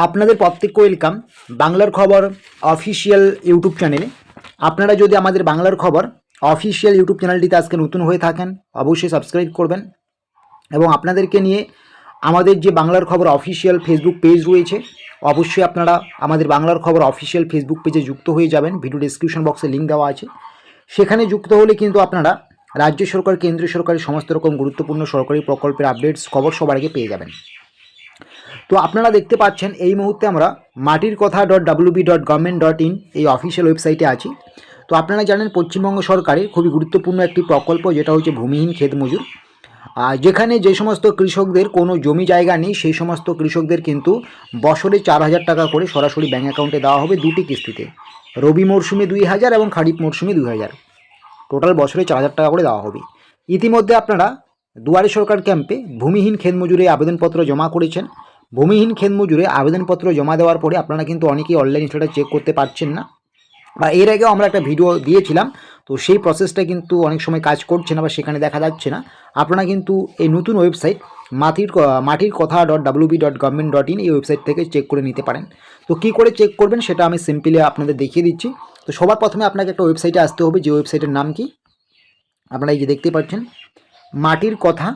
আপনাদের প্রত্যেককে ওয়েলকাম বাংলার খবর অফিসিয়াল ইউটিউব চ্যানেলে। আপনারা যদি আমাদের বাংলার খবর অফিসিয়াল ইউটিউব চ্যানেলটিতে আজকে নতুন হয়ে থাকেন অবশ্যই সাবস্ক্রাইব করবেন এবং আপনাদেরকে নিয়ে আমাদের যে বাংলার খবর অফিসিয়াল ফেসবুক পেজ রয়েছে অবশ্যই আপনারা আমাদের বাংলার খবর অফিসিয়াল ফেসবুক পেজে যুক্ত হয়ে যাবেন। ভিডিও ডেসক্রিপশন বক্সে লিঙ্ক দেওয়া আছে, সেখানে যুক্ত হলে কিন্তু আপনারা রাজ্য সরকার কেন্দ্রীয় সরকারের সমস্ত রকম গুরুত্বপূর্ণ সরকারি প্রকল্পের আপডেটস খবর সবার আগে পেয়ে যাবেন। তো আপনারা দেখতে পাচ্ছেন এই মুহূর্তে আমরা মাটির কথা .wb.government.in এই অফিসিয়াল ওয়েবসাইটে আছি। তো আপনারা জানেন পশ্চিমবঙ্গ সরকারের খুবই গুরুত্বপূর্ণ একটি প্রকল্প যেটা হচ্ছে ভূমিহীন ক্ষেত মজুর, যেখানে যে সমস্ত কৃষকদের কোনো জমি জায়গা নেই সেই সমস্ত কৃষকদের কিন্তু বছরে 4,000 টাকা করে সরাসরি ব্যাঙ্ক অ্যাকাউন্টে দেওয়া হবে দুটি কিস্তিতে। রবি মরশুমে 2,000 এবং খারিফ মরশুমে 2,000, টোটাল বছরে 4,000 টাকা করে দেওয়া হবে। ইতিমধ্যে আপনারা দুয়ারে সরকার ক্যাম্পে ভূমিহীন ক্ষেত মজুরে আবেদনপত্র জমা করেছেন। ভূমিহীন ক্ষেত মজুরে আবেদনপত্র জমা দেওয়ার পরে আপনারা কিন্তু অনেকেই অনলাইন স্ট্যাটাস চেক করতে পারছেন না, বা এর আগেও আমরা একটা ভিডিও দিয়েছিলাম, তো সেই প্রসেসটা কিন্তু অনেক সময় কাজ করছে না বা সেখানে দেখা যাচ্ছে না। আপনারা কিন্তু এই নতুন ওয়েবসাইট মাটির কথা .wb.government.in এই ওয়েবসাইট থেকে চেক করে নিতে পারেন। তো কী করে চেক করবেন সেটা আমি সিম্পলি আপনাদের দেখিয়ে দিচ্ছি। তো সবার প্রথমে আপনাকে একটা ওয়েবসাইটে আসতে হবে, যে ওয়েবসাইটের নাম কি আপনারা এই যে দেখতে পাচ্ছেন মাটির কথা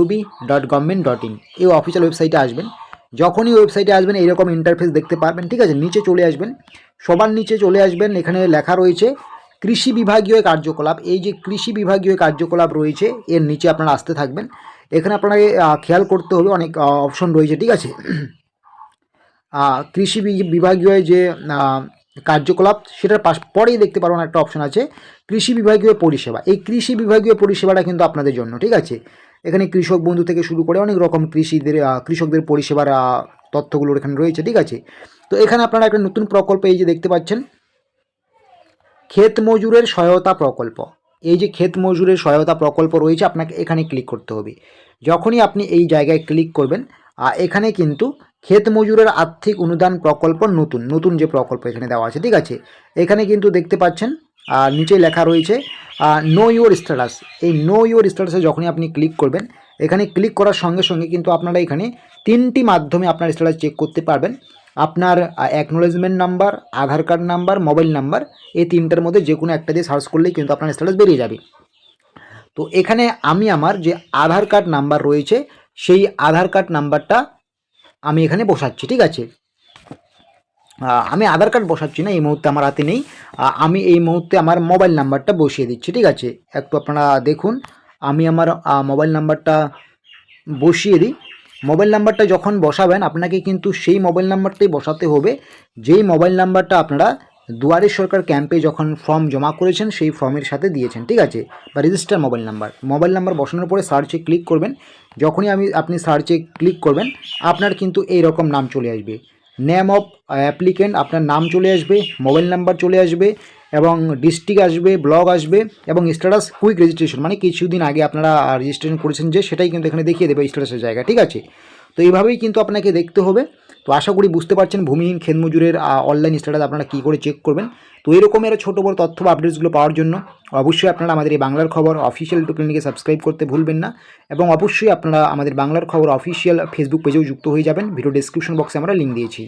.wb.government.in এই অফিসিয়াল ওয়েবসাইটে আসবেন। যখনই ওয়েবসাইটে আসবেন এইরকম ইন্টারফেস দেখতে পারবেন, ঠিক আছে। নিচে চলে আসবেন, সবার নিচে চলে আসবেন, এখানে লেখা রয়েছে কৃষি বিভাগীয় কার্যকলাপ। এই যে কৃষি বিভাগীয় কার্যকলাপ রয়েছে এর নিচে আপনারা আসতে থাকবেন। এখানে আপনাকে খেয়াল করতে হবে অনেক অপশন রয়েছে, ঠিক আছে। কৃষি বিভাগীয় যে কার্যকলাপ সেটার পরেই দেখতে পারবেন একটা অপশন আছে কৃষি বিভাগীয় পরিষেবা। এই কৃষি বিভাগীয় পরিষেবাটা কিন্তু আপনাদের জন্য, ঠিক আছে। এখানে কৃষক বন্ধু থেকে শুরু করে অনেক রকম কৃষকদের পরিষেবার তথ্যগুলো এখানে রয়েছে, ঠিক আছে। তো এখানে আপনারা একটা নতুন প্রকল্প এই যে দেখতে পাচ্ছেন ক্ষেত মজুরের সহায়তা প্রকল্প। এই যে ক্ষেত মজুরের সহায়তা প্রকল্প রয়েছে আপনাকে এখানে ক্লিক করতে হবে। যখনই আপনি এই জায়গায় ক্লিক করবেন এখানে কিন্তু ক্ষেত মজুরের আর্থিক অনুদান প্রকল্প নতুন যে প্রকল্প এখানে দেওয়া আছে, ঠিক আছে। এখানে কিন্তু দেখতে পাচ্ছেন নিচে লেখা রয়েছে নো ইওর স্ট্যাটাস। এই নো ইওর স্ট্যাটাসে যখনই আপনি ক্লিক করবেন এখানে ক্লিক করার সঙ্গে সঙ্গে কিন্তু আপনারা এখানে 3টি মাধ্যমে আপনার স্ট্যাটাস চেক করতে পারবেন। আপনার অ্যাকনোলেজমেন্ট নাম্বার, আধার কার্ড নাম্বার, মোবাইল নাম্বার, এই 3টার মধ্যে যে কোনো একটা দিয়ে সার্চ করলেই কিন্তু আপনার স্ট্যাটাস বেরিয়ে যাবে। তো এখানে আমি আমার যে আধার কার্ড নাম্বার রয়েছে সেই আধার কার্ড নাম্বারটা আমি এখানে বসাচ্ছি, ঠিক আছে। আমি আধার কার্ড বসাচ্ছি না, এই মুহূর্তে আমার হাতে নেই। আমি এই মুহূর্তে আমার মোবাইল নাম্বারটা বসিয়ে দিচ্ছি, ঠিক আছে। একটু আপনারা দেখুন, আমি আমার মোবাইল নাম্বারটা বসিয়ে দিই। মোবাইল নাম্বারটা যখন বসাবেন আপনাকে কিন্তু সেই মোবাইল নাম্বারটাই বসাতে হবে যেই মোবাইল নাম্বারটা আপনারা দুয়ারে সরকার ক্যাম্পে যখন ফর্ম জমা করেছেন সেই ফর্মের সাথে দিয়েছেন, ঠিক আছে, বা রেজিস্টার মোবাইল নাম্বার বসানোর পরে সার্চে ক্লিক করবেন। যখনই আপনি সার্চে ক্লিক করবেন আপনার কিন্তু এই রকম নাম চলে আসবে, নেম অফ অ্যাপ্লিকেন্ট, আপনার নাম চলে আসবে, মোবাইল নাম্বার চলে আসবে এবং ডিস্ট্রিক্ট আসবে, ব্লক আসবে এবং স্ট্যাটাস কুইক রেজিস্ট্রেশন, মানে কিছুদিন আগে আপনারা রেজিস্ট্রেশন করেছেন যে সেটাই কিন্তু এখানে দেখিয়ে দেবে স্ট্যাটাসের জায়গা, ঠিক আছে। তো এইভাবেই কিন্তু আপনাকে দেখতে হবে। তো আশা করি বুঝতে পারছেন ভূমিহীন ক্ষেত মজুরের অনলাইন স্ট্যাটাস আপনারা কী করে চেক করবেন। তো এরকমের ছোটো বড় তথ্য বা আপডেটসগুলো পাওয়ার জন্য অবশ্যই আপনারা আমাদের এই বাংলার খবর অফিসিয়াল ইউটিউব চ্যানেলকে সাবস্ক্রাইব করতে ভুলবেন না এবং অবশ্যই আপনারা আমাদের বাংলার খবর অফিসিয়াল ফেসবুক পেজেও যুক্ত হয়ে যাবেন। ভিডিও ডেসক্রিপশন বক্সে আমরা লিঙ্ক দিয়েছি।